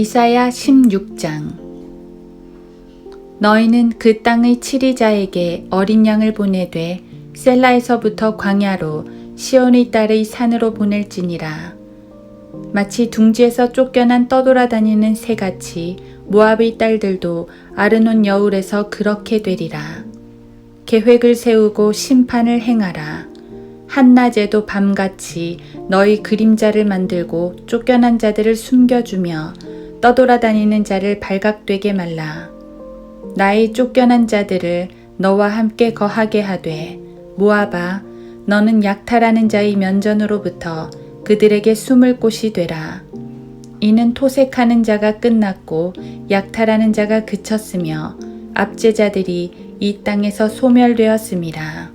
이사야 16장. 너희는 그 땅의 치리자에게 어린 양을 보내되 셀라에서부터 광야로 시온의 딸의 산으로 보낼지니라. 마치 둥지에서 쫓겨난 떠돌아다니는 새같이 모압의 딸들도 아르논 여울에서 그렇게 되리라. 계획을 세우고 심판을 행하라. 한낮에도 밤같이 너희 그림자를 만들고 쫓겨난 자들을 숨겨주며 떠돌아다니는 자를 발각되게 말라. 나의 쫓겨난 자들을 너와 함께 거하게 하되 모압아 너는 약탈하는 자의 면전으로부터 그들에게 숨을 곳이 되라. 이는 토색하는 자가 끝났고 약탈하는 자가 그쳤으며 압제자들이 이 땅에서 소멸되었음이라.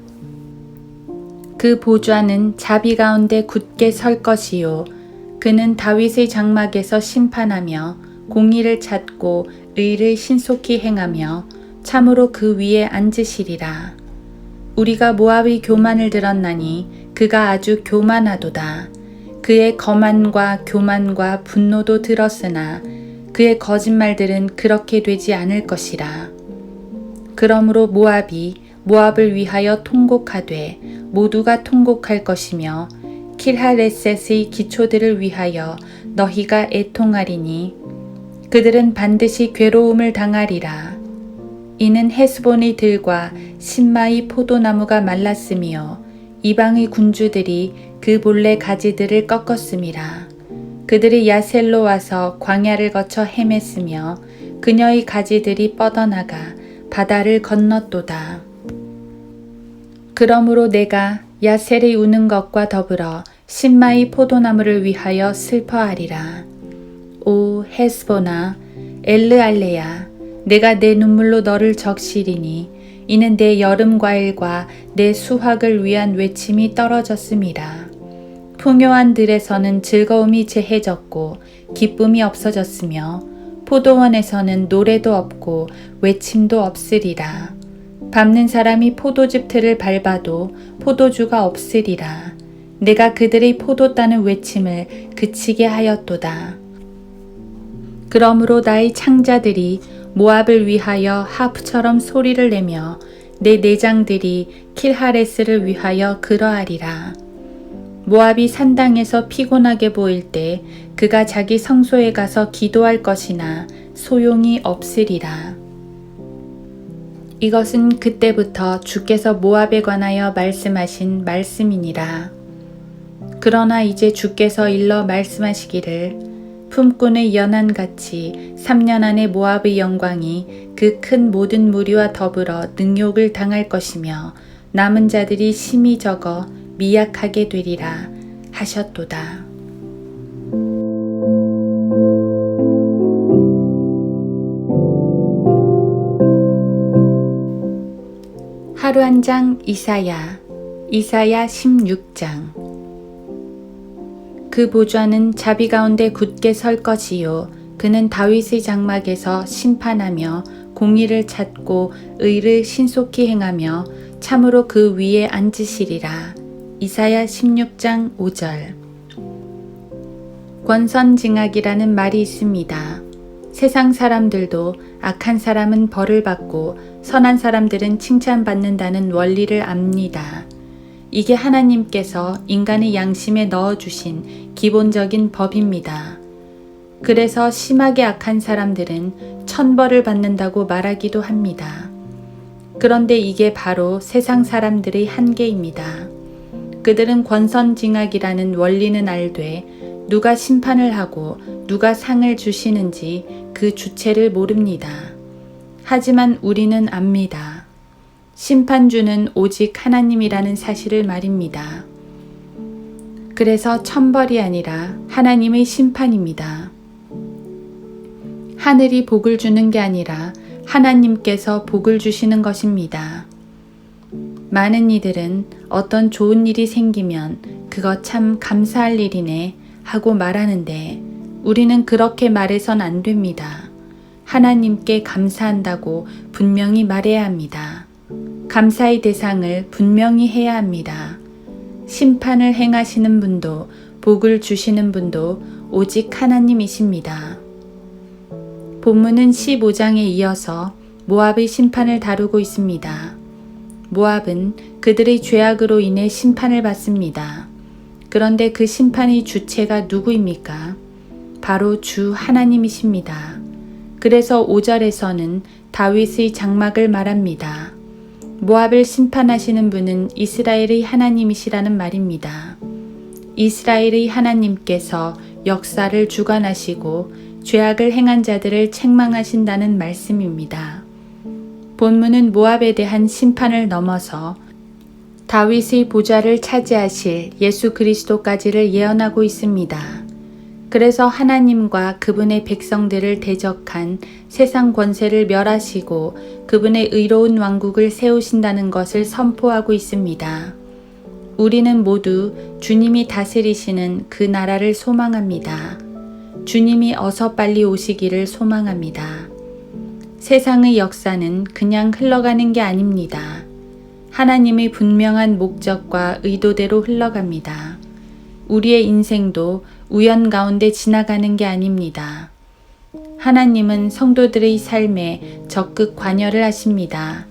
그 보좌는 자비 가운데 굳게 설 것이요 그는 다윗의 장막에서 심판하며 공의를 찾고 의를 신속히 행하며 참으로 그 위에 앉으시리라. 우리가 모압의 교만을 들었나니 그가 아주 교만하도다. 그의 거만과 교만과 분노도 들었으나 그의 거짓말들은 그렇게 되지 않을 것이라. 그러므로 모압을 위하여 통곡하되 모두가 통곡할 것이며 킬하레셋의 기초들을 위하여 너희가 애통하리니 그들은 반드시 괴로움을 당하리라. 이는 헤스본의 들과 신마의 포도나무가 말랐으며 이방의 군주들이 그 본래 가지들을 꺾었음이라. 그들이 야셀로 와서 광야를 거쳐 헤맸으며 그녀의 가지들이 뻗어나가 바다를 건넜도다. 그러므로 내가 야셀의 우는 것과 더불어 신마의 포도나무를 위하여 슬퍼하리라. 오 헤스보나 엘르알레야, 내가 내 눈물로 너를 적시리니 이는 내 여름 과일과 내 수확을 위한 외침이 떨어졌음이라. 풍요한 들에서는 즐거움이 제해졌고 기쁨이 없어졌으며 포도원에서는 노래도 없고 외침도 없으리라. 밟는 사람이 포도즙 틀을 밟아도 포도주가 없으리라. 내가 그들의 포도 따는 외침을 그치게 하였도다. 그러므로 나의 창자들이 모압을 위하여 하프처럼 소리를 내며 내 내장들이 킬하레스를 위하여 그러하리라. 모압이 산당에서 피곤하게 보일 때 그가 자기 성소에 가서 기도할 것이나 소용이 없으리라. 이것은 그때부터 주께서 모압에 관하여 말씀하신 말씀이니라. 그러나 이제 주께서 일러 말씀하시기를 품꾼의 연한같이 3년 안에 모압의 영광이 그 큰 모든 무리와 더불어 능욕을 당할 것이며 남은 자들이 심히 적어 미약하게 되리라 하셨도다. 하루 한 장 이사야 16장. 그 보좌는 자비 가운데 굳게 설 것이요 그는 다윗의 장막에서 심판하며 공의를 찾고 의를 신속히 행하며 참으로 그 위에 앉으시리라. 이사야 16장 5절. 권선징악이라는 말이 있습니다. 세상 사람들도 악한 사람은 벌을 받고 선한 사람들은 칭찬받는다는 원리를 압니다. 이게 하나님께서 인간의 양심에 넣어주신 기본적인 법입니다. 그래서 심하게 악한 사람들은 천벌을 받는다고 말하기도 합니다. 그런데 이게 바로 세상 사람들의 한계입니다. 그들은 권선징악이라는 원리는 알되 누가 심판을 하고 누가 상을 주시는지 그 주체를 모릅니다. 하지만 우리는 압니다. 심판주는 오직 하나님이라는 사실을 말입니다. 그래서 천벌이 아니라 하나님의 심판입니다. 하늘이 복을 주는 게 아니라 하나님께서 복을 주시는 것입니다. 많은 이들은 어떤 좋은 일이 생기면 그거 참 감사할 일이네 하고 말하는데 우리는 그렇게 말해선 안 됩니다. 하나님께 감사한다고 분명히 말해야 합니다. 감사의 대상을 분명히 해야 합니다. 심판을 행하시는 분도 복을 주시는 분도 오직 하나님이십니다. 본문은 15장에 이어서 모압의 심판을 다루고 있습니다. 모압은 그들의 죄악으로 인해 심판을 받습니다. 그런데 그 심판의 주체가 누구입니까? 바로 주 하나님이십니다. 그래서 5절에서는 다윗의 장막을 말합니다. 모압을 심판하시는 분은 이스라엘의 하나님이시라는 말입니다. 이스라엘의 하나님께서 역사를 주관하시고 죄악을 행한 자들을 책망하신다는 말씀입니다. 본문은 모압에 대한 심판을 넘어서 다윗의 보좌를 차지하실 예수 그리스도까지를 예언하고 있습니다. 그래서 하나님과 그분의 백성들을 대적한 세상 권세를 멸하시고 그분의 의로운 왕국을 세우신다는 것을 선포하고 있습니다. 우리는 모두 주님이 다스리시는 그 나라를 소망합니다. 주님이 어서 빨리 오시기를 소망합니다. 세상의 역사는 그냥 흘러가는 게 아닙니다. 하나님의 분명한 목적과 의도대로 흘러갑니다. 우리의 인생도 우연 가운데 지나가는 게 아닙니다. 하나님은 성도들의 삶에 적극 관여를 하십니다.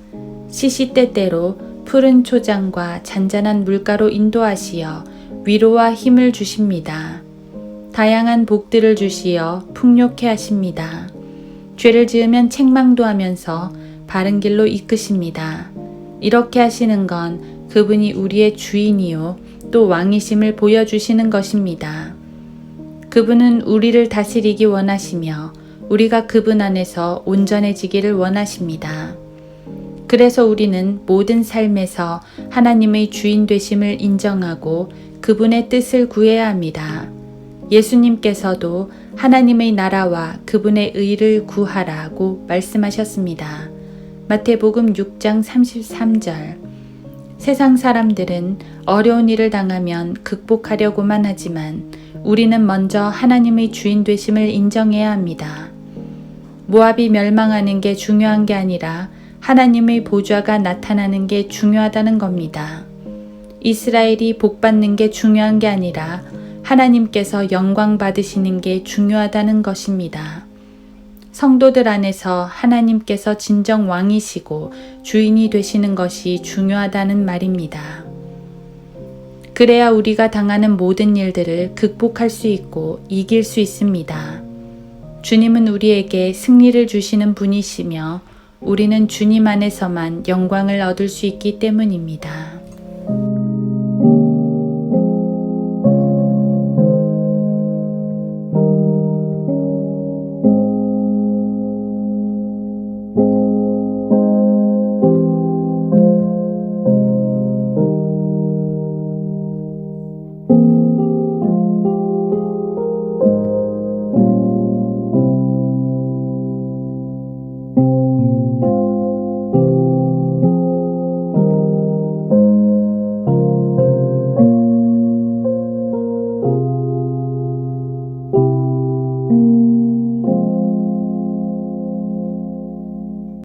시시때때로 푸른 초장과 잔잔한 물가로 인도하시어 위로와 힘을 주십니다. 다양한 복들을 주시어 풍요케 하십니다. 죄를 지으면 책망도 하면서 바른 길로 이끄십니다. 이렇게 하시는 건 그분이 우리의 주인이요 또 왕이심을 보여주시는 것입니다. 그분은 우리를 다스리기 원하시며 우리가 그분 안에서 온전해지기를 원하십니다. 그래서 우리는 모든 삶에서 하나님의 주인 되심을 인정하고 그분의 뜻을 구해야 합니다. 예수님께서도 하나님의 나라와 그분의 의를 구하라고 말씀하셨습니다. 마태복음 6장 33절. 세상 사람들은 어려운 일을 당하면 극복하려고만 하지만 우리는 먼저 하나님의 주인 되심을 인정해야 합니다. 모압이 멸망하는 게 중요한 게 아니라 하나님의 보좌가 나타나는 게 중요하다는 겁니다. 이스라엘이 복받는 게 중요한 게 아니라 하나님께서 영광 받으시는 게 중요하다는 것입니다. 성도들 안에서 하나님께서 진정 왕이시고 주인이 되시는 것이 중요하다는 말입니다. 그래야 우리가 당하는 모든 일들을 극복할 수 있고 이길 수 있습니다. 주님은 우리에게 승리를 주시는 분이시며 우리는 주님 안에서만 영광을 얻을 수 있기 때문입니다.